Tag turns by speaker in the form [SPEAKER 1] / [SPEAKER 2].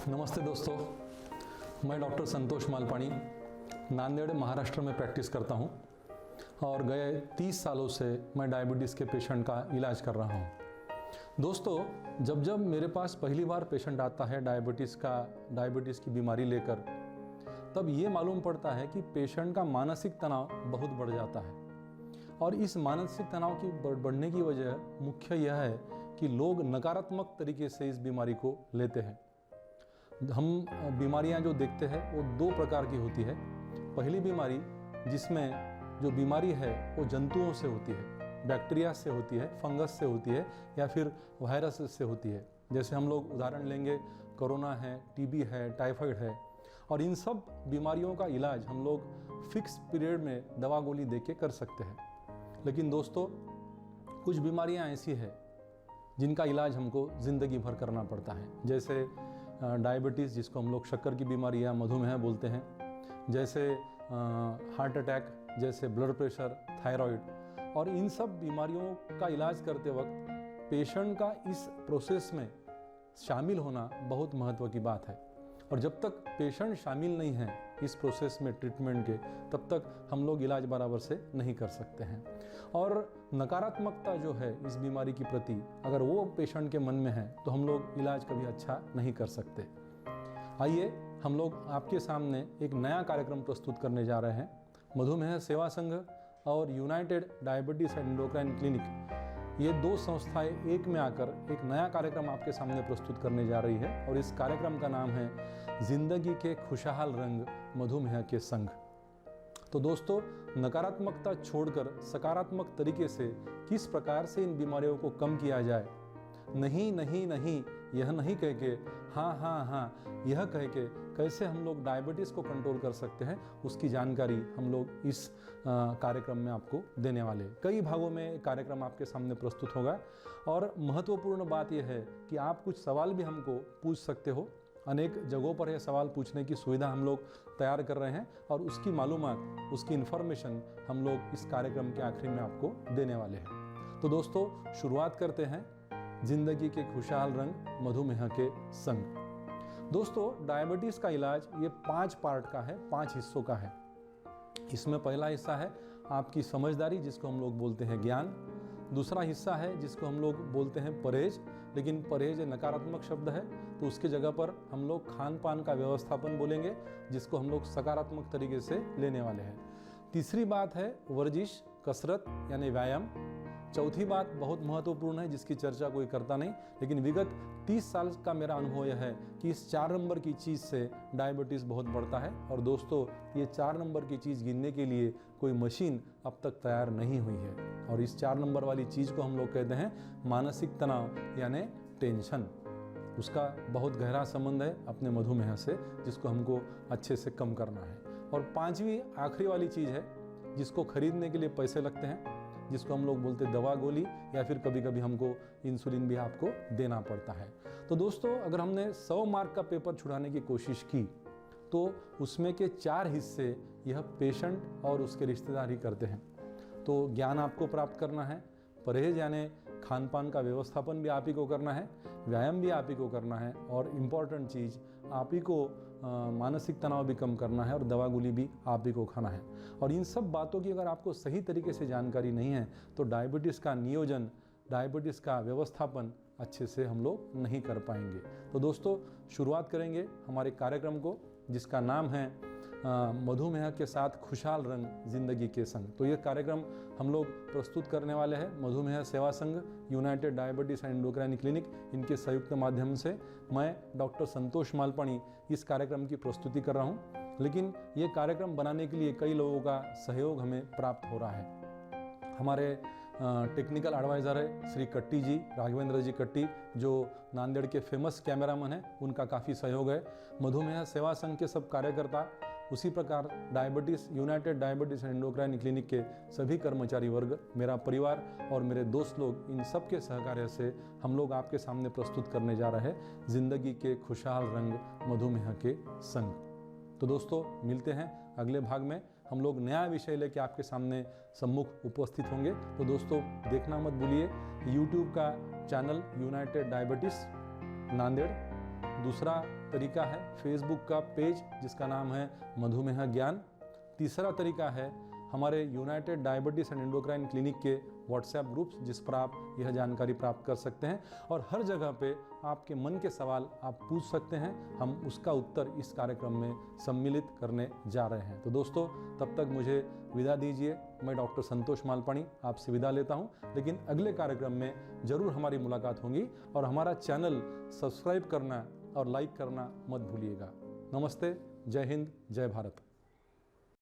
[SPEAKER 1] नमस्ते दोस्तों, मैं डॉक्टर संतोष मालपाणी नांदेड़ महाराष्ट्र में प्रैक्टिस करता हूं और गए 30 सालों से मैं डायबिटीज़ के पेशेंट का इलाज कर रहा हूं। दोस्तों, जब जब मेरे पास पहली बार पेशेंट आता है डायबिटीज़ की बीमारी लेकर, तब ये मालूम पड़ता है कि पेशेंट का मानसिक तनाव बहुत बढ़ जाता है। और इस मानसिक तनाव की बढ़ने की वजह मुख्य यह है कि लोग नकारात्मक तरीके से इस बीमारी को लेते हैं। हम बीमारियां जो देखते हैं वो 2 प्रकार की होती है। पहली बीमारी जिसमें जो बीमारी है वो जंतुओं से होती है, बैक्टीरिया से होती है, फंगस से होती है या फिर वायरस से होती है। जैसे हम लोग उदाहरण लेंगे, कोरोना है, टीबी है, टाइफाइड है। और इन सब बीमारियों का इलाज हम लोग फिक्स पीरियड में दवा गोली दे के कर सकते हैं। लेकिन दोस्तों, कुछ बीमारियां ऐसी है जिनका इलाज हमको ज़िंदगी भर करना पड़ता है। जैसे डायबिटीज़, जिसको हम लोग शक्कर की बीमारी या मधुमेह बोलते हैं, जैसे हार्ट अटैक, जैसे ब्लड प्रेशर, थायराइड। और इन सब बीमारियों का इलाज करते वक्त पेशेंट का इस प्रोसेस में शामिल होना बहुत महत्व की बात है। और जब तक पेशेंट शामिल नहीं है इस प्रोसेस में ट्रीटमेंट के, तब तक हम लोग इलाज बराबर से नहीं कर सकते हैं। और नकारात्मकता जो है इस बीमारी की प्रति, अगर वो पेशेंट के मन में है तो हम लोग इलाज कभी अच्छा नहीं कर सकते। आइए हम लोग आपके सामने एक नया कार्यक्रम प्रस्तुत करने जा रहे हैं। मधुमेह सेवा संघ और United diabetes and endocrine clinic, ये 2 संस्थाएं एक में आकर एक नया कार्यक्रम आपके सामने प्रस्तुत करने जा रही है। और इस कार्यक्रम का नाम है जिंदगी के खुशहाल रंग मधुमेह के संग। तो दोस्तों, नकारात्मकता छोड़कर सकारात्मक तरीके से किस प्रकार से इन बीमारियों को कम किया जाए, नहीं नहीं नहीं यह नहीं कह के हाँ हाँ हाँ यह कह के कैसे हम लोग डायबिटीज़ को कंट्रोल कर सकते हैं, उसकी जानकारी हम लोग इस कार्यक्रम में आपको देने वाले हैं। कई भागों में कार्यक्रम आपके सामने प्रस्तुत होगा। और महत्वपूर्ण बात यह है कि आप कुछ सवाल भी हमको पूछ सकते हो। अनेक जगहों पर यह सवाल पूछने की सुविधा हम लोग तैयार कर रहे हैं और उसकी मालूमात, उसकी इन्फॉर्मेशन हम लोग इस कार्यक्रम के आखिरी में आपको देने वाले हैं। तो दोस्तों, शुरुआत करते हैं जिंदगी के खुशहाल रंग मधुमेह के संग। दोस्तों, डायबिटीज़ का इलाज ये 5 पार्ट का है, 5 हिस्सों का है। इसमें पहला हिस्सा है आपकी समझदारी, जिसको हम लोग बोलते हैं ज्ञान। दूसरा हिस्सा है जिसको हम लोग बोलते हैं परहेज, लेकिन परहेज नकारात्मक शब्द है, तो उसकी जगह पर हम लोग खान पान का व्यवस्थापन बोलेंगे, जिसको हम लोग सकारात्मक तरीके से लेने वाले हैं। तीसरी बात है वर्जिश, कसरत यानी व्यायाम। चौथी बात बहुत महत्वपूर्ण है, जिसकी चर्चा कोई करता नहीं, लेकिन विगत 30 साल का मेरा अनुभव यह है कि इस 4 नंबर की चीज़ से डायबिटीज़ बहुत बढ़ता है। और दोस्तों, ये 4 नंबर की चीज़ गिनने के लिए कोई मशीन अब तक तैयार नहीं हुई है। और इस 4 नंबर वाली चीज़ को हम लोग कहते हैं मानसिक तनाव यानी टेंशन। उसका बहुत गहरा संबंध है अपने मधुमेह से, जिसको हमको अच्छे से कम करना है। और 5वीं आखिरी वाली चीज़ है जिसको खरीदने के लिए पैसे लगते हैं, जिसको हम लोग बोलते हैं दवा गोली, या फिर कभी कभी हमको इंसुलिन भी आपको देना पड़ता है। तो दोस्तों, अगर हमने 100 मार्क का पेपर छुड़ाने की कोशिश की तो उसमें के 4 हिस्से यह पेशेंट और उसके रिश्तेदार ही करते हैं। तो ज्ञान आपको प्राप्त करना है, परहेज यानी खान पान का व्यवस्थापन भी आप ही को करना है, व्यायाम भी आप ही को करना है, और इम्पॉर्टेंट चीज़ आप ही को मानसिक तनाव भी कम करना है, और दवा गोली भी आप ही को खाना है। और इन सब बातों की अगर आपको सही तरीके से जानकारी नहीं है तो डायबिटीज़ का नियोजन, डायबिटीज़ का व्यवस्थापन अच्छे से हम लोग नहीं कर पाएंगे। तो दोस्तों, शुरुआत करेंगे हमारे कार्यक्रम को, जिसका नाम है मधुमेह के साथ खुशहाल रंग जिंदगी के संग। तो ये कार्यक्रम हम लोग प्रस्तुत करने वाले हैं मधुमेह सेवा संघ, United diabetes and endocrine clinic, इनके संयुक्त माध्यम से मैं डॉक्टर संतोष मालपाणी इस कार्यक्रम की प्रस्तुति कर रहा हूँ। लेकिन ये कार्यक्रम बनाने के लिए कई लोगों का सहयोग हमें प्राप्त हो रहा है। हमारे टेक्निकल एडवाइज़र है श्री कट्टी जी, राघवेंद्र जी कट्टी, जो नांदेड़ के फेमस कैमरामैन हैं, उनका काफ़ी सहयोग है। मधुमेह सेवा संघ के सब कार्यकर्ता, उसी प्रकार United diabetes and endocrine clinic के सभी कर्मचारी वर्ग, मेरा परिवार और मेरे दोस्त लोग, इन सब के सहकार्य से हम लोग आपके सामने प्रस्तुत करने जा रहे हैं जिंदगी के खुशहाल रंग मधुमेह के संग। तो दोस्तों, मिलते हैं अगले भाग में। हम लोग नया विषय लेके आपके सामने सम्मुख उपस्थित होंगे। तो दोस्तों, देखना मत भूलिए YouTube का चैनल यूनाइटेड डायबिटीज़ नांदेड़, दूसरा तरीका है फेसबुक का पेज जिसका नाम है मधुमेह ज्ञान। तीसरा तरीका है हमारे United diabetes and endocrine clinic के व्हाट्सएप ग्रुप्स जिस पर आप यह जानकारी प्राप्त कर सकते हैं और हर जगह पे आपके मन के सवाल आप पूछ सकते हैं, हम उसका उत्तर इस कार्यक्रम में सम्मिलित करने जा रहे हैं। तो दोस्तों तब तक मुझे विदा दीजिए। मैं डॉक्टर संतोष मालपानी आपसे विदा लेता हूं, लेकिन अगले कार्यक्रम में ज़रूर हमारी मुलाकात होगी और हमारा चैनल सब्सक्राइब करना और लाइक करना मत भूलिएगा। नमस्ते, जय हिंद, जय भारत।